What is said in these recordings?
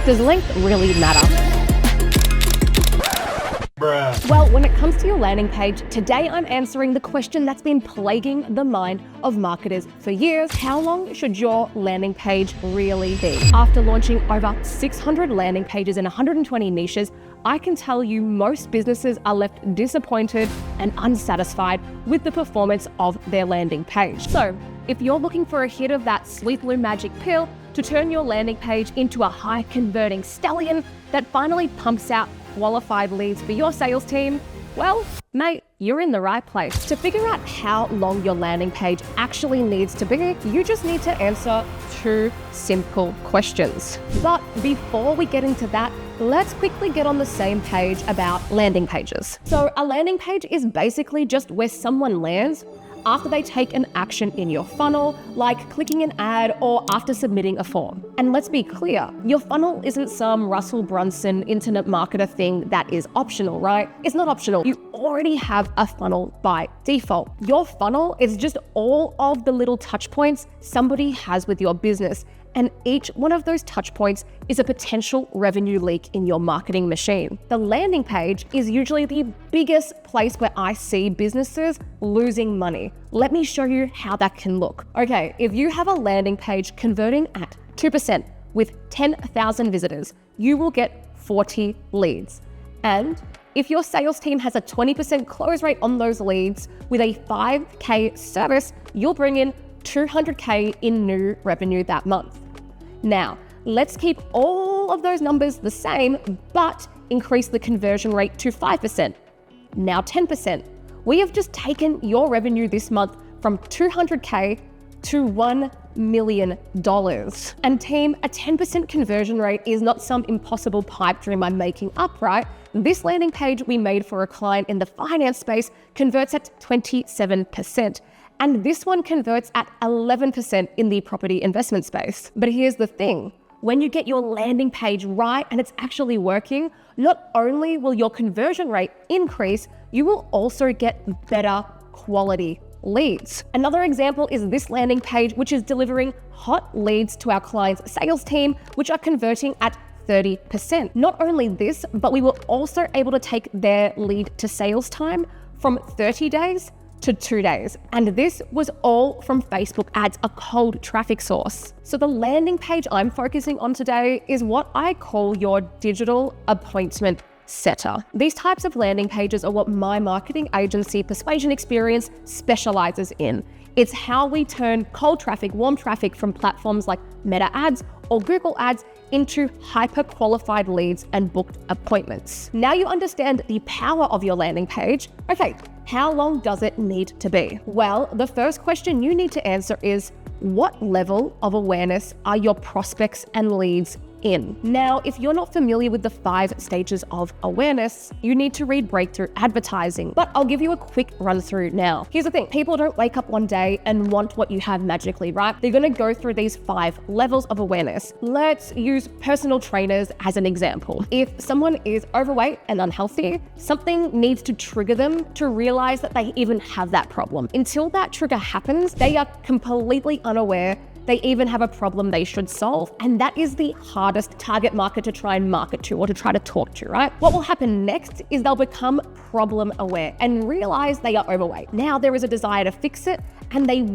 Does length really matter? Bruh. Well, when it comes to your landing page, today I'm answering the question that's been plaguing the mind of marketers for years. How long should your landing page really be? After launching over 600 landing pages in 120 niches, I can tell you most businesses are left disappointed and unsatisfied with the performance of their landing page. So, if you're looking for a hit of that sweet blue magic pill to turn your landing page into a high converting stallion that finally pumps out qualified leads for your sales team, well, mate, you're in the right place. To figure out how long your landing page actually needs to be, you just need to answer 2 simple questions. But before we get into that, let's quickly get on the same page about landing pages. So a landing page is basically just where someone lands after they take an action in your funnel, like clicking an ad or after submitting a form. And let's be clear, your funnel isn't some Russell Brunson internet marketer thing that is optional, right? It's not optional. You already have a funnel by default. Your funnel is just all of the little touch points somebody has with your business. And each one of those touch points is a potential revenue leak in your marketing machine. The landing page is usually the biggest place where I see businesses losing money. Let me show you how that can look. Okay, if you have a landing page converting at 2% with 10,000 visitors, you will get 40 leads. And if your sales team has a 20% close rate on those leads with a 5K service, you'll bring in $200K in new revenue that month. Now, let's keep all of those numbers the same, but increase the conversion rate to 5%, now 10%. We have just taken your revenue this month from $200K to $1 million. And team, a 10% conversion rate is not some impossible pipe dream I'm making up, right? This landing page we made for a client in the finance space converts at 27%. And this one converts at 11% in the property investment space. But here's the thing. When you get your landing page right and it's actually working, not only will your conversion rate increase, you will also get better quality leads. Another example is this landing page, which is delivering hot leads to our client's sales team, which are converting at 30%. Not only this, but we were also able to take their lead to sales time from 30 days to 2 days. And this was all from Facebook ads, a cold traffic source. So the landing page I'm focusing on today is what I call your digital appointment setter. These types of landing pages are what my marketing agency, Persuasion Experience, specializes in. It's how we turn cold traffic, warm traffic from platforms like Meta ads or Google ads into hyper-qualified leads and booked appointments. Now you understand the power of your landing page. Okay, how long does it need to be? Well, the first question you need to answer is, what level of awareness are your prospects and leads in? Now, if you're not familiar with the 5 stages of awareness, you need to read Breakthrough Advertising, but I'll give you a quick run through now. Here's the thing, people don't wake up one day and want what you have magically, right? They're gonna go through these 5 levels of awareness. Let's use personal trainers as an example. If someone is overweight and unhealthy, something needs to trigger them to realize that they even have that problem. Until that trigger happens, they are completely unaware they even have a problem they should solve. And that is the hardest target market to try and market to or to try to talk to, right? What will happen next is they'll become problem aware and realize they are overweight. Now there is a desire to fix it and they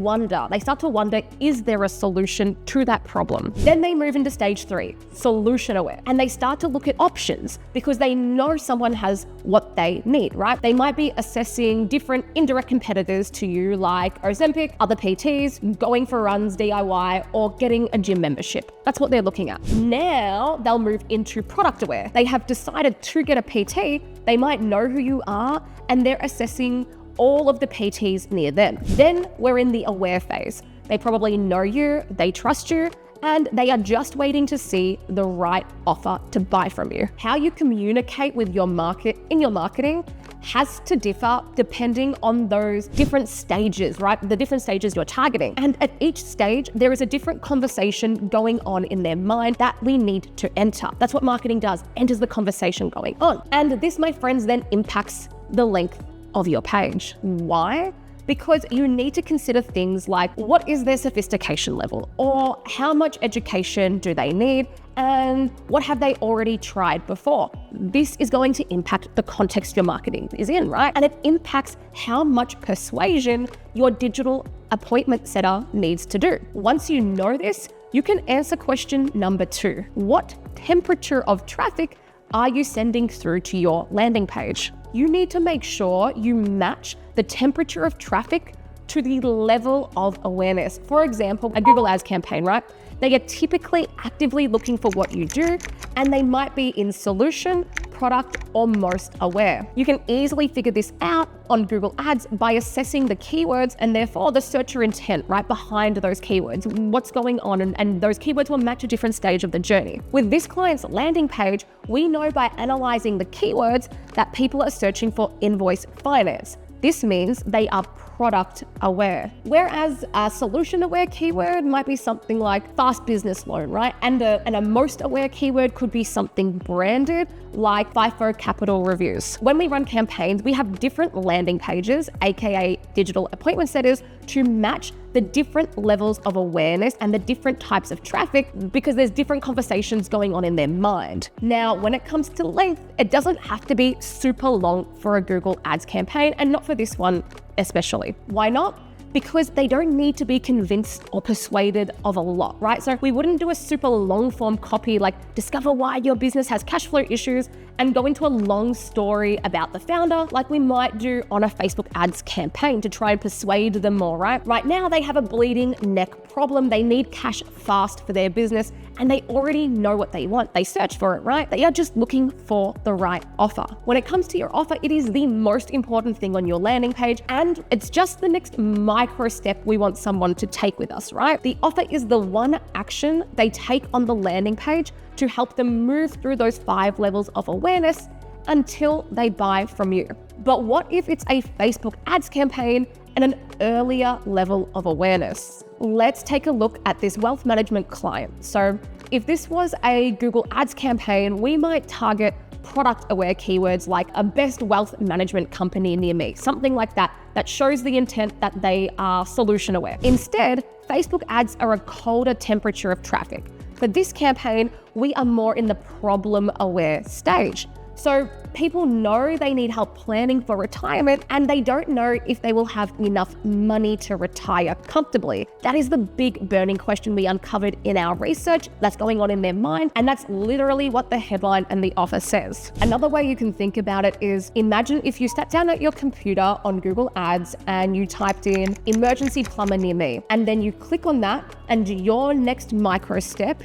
start to wonder, is there a solution to that problem? Then they move into stage 3, solution aware, and they start to look at options because they know someone has what they need, right? They might be assessing different indirect competitors to you like Ozempic, other PTs, going for runs, DIY, or getting a gym membership. That's what they're looking at. Now they'll move into product aware. They have decided to get a PT, they might know who you are, and they're assessing all of the PTs near them. Then we're in the aware phase. They probably know you, they trust you, and they are just waiting to see the right offer to buy from you. How you communicate with your market in your marketing has to differ depending on those different stages, right? The different stages you're targeting. And at each stage, there is a different conversation going on in their mind that we need to enter. That's what marketing does, enters the conversation going on. And this, my friends, then impacts the length of your page. Why? because you need to consider things like what is their sophistication level, or how much education do they need, and what have they already tried before. This is going to impact the context your marketing is in, right? And it impacts how much persuasion your digital appointment setter needs to do. Once you know this, you can answer question number 2. What temperature of traffic are you sending through to your landing page? You need to make sure you match the temperature of traffic to the level of awareness. For example, a Google Ads campaign, right? They are typically actively looking for what you do, and they might be in solution, product, or most aware. You can easily figure this out on Google Ads by assessing the keywords and therefore the searcher intent right behind those keywords, what's going on, and those keywords will match a different stage of the journey. With this client's landing page, we know by analyzing the keywords that people are searching for invoice finance. This means they are product aware. Whereas a solution aware keyword might be something like fast business loan, right? And a most aware keyword could be something branded like FIFO capital reviews. When we run campaigns, we have different landing pages, aka digital appointment setters, to match the different levels of awareness and the different types of traffic, because there's different conversations going on in their mind. Now, when it comes to length, it doesn't have to be super long for a Google Ads campaign, and not for this one especially. Why not? Because they don't need to be convinced or persuaded of a lot, right? So we wouldn't do a super long form copy like discover why your business has cash flow issues and go into a long story about the founder like we might do on a Facebook ads campaign to try and persuade them more, right? Right now they have a bleeding neck problem. They need cash fast for their business and they already know what they want. They search for it, right? They are just looking for the right offer. When it comes to your offer, it is the most important thing on your landing page, and it's just the next micro step we want someone to take with us, right? The offer is the one action they take on the landing page to help them move through those 5 levels of awareness until they buy from you. But what if it's a Facebook ads campaign and an earlier level of awareness? Let's take a look at this wealth management client. So if this was a Google Ads campaign, we might target product-aware keywords like a best wealth management company near me, something like that, that shows the intent that they are solution-aware. Instead, Facebook ads are a colder temperature of traffic. For this campaign, we are more in the problem-aware stage. So people know they need help planning for retirement and they don't know if they will have enough money to retire comfortably. That is the big burning question we uncovered in our research that's going on in their mind, and that's literally what the headline and the offer says. Another way you can think about it is, imagine if you sat down at your computer on Google Ads and you typed in emergency plumber near me, and then you click on that, and your next micro step,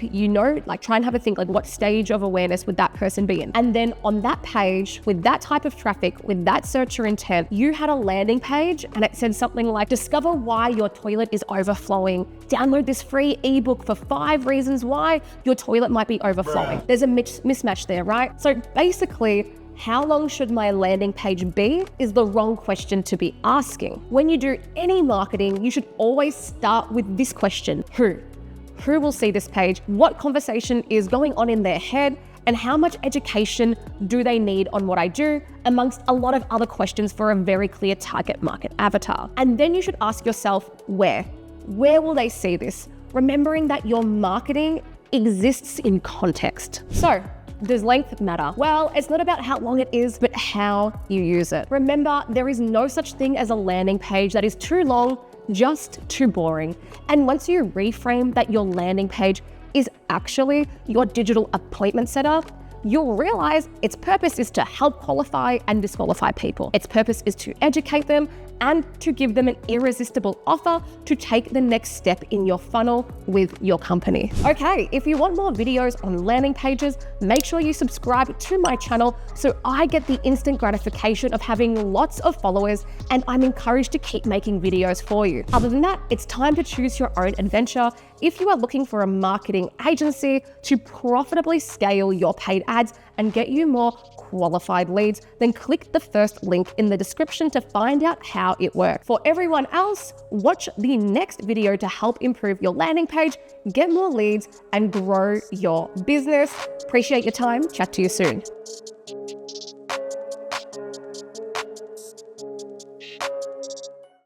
like try and have a think like what stage of awareness would that person be in? And then on that page, with that type of traffic, with that searcher intent, you had a landing page and it said something like, discover why your toilet is overflowing. Download this free ebook for 5 reasons why your toilet might be overflowing. There's a mismatch there, right? So basically, how long should my landing page be is the wrong question to be asking. When you do any marketing, you should always start with this question: who? Who will see this page? What conversation is going on in their head? And how much education do they need on what I do, amongst a lot of other questions for a very clear target market avatar. And then you should ask yourself, where? Where will they see this? Remembering that your marketing exists in context. So, does length matter? Well, it's not about how long it is, but how you use it. Remember, there is no such thing as a landing page that is too long, just too boring. And once you reframe that your landing page is actually your digital appointment setter, you'll realize its purpose is to help qualify and disqualify people. Its purpose is to educate them and to give them an irresistible offer to take the next step in your funnel with your company. Okay, if you want more videos on landing pages, make sure you subscribe to my channel so I get the instant gratification of having lots of followers and I'm encouraged to keep making videos for you. Other than that, it's time to choose your own adventure. If you are looking for a marketing agency to profitably scale your paid ads and get you more qualified leads, then click the first link in the description to find out how it works. For everyone else, watch the next video to help improve your landing page, get more leads, and grow your business. Appreciate your time. Chat to you soon.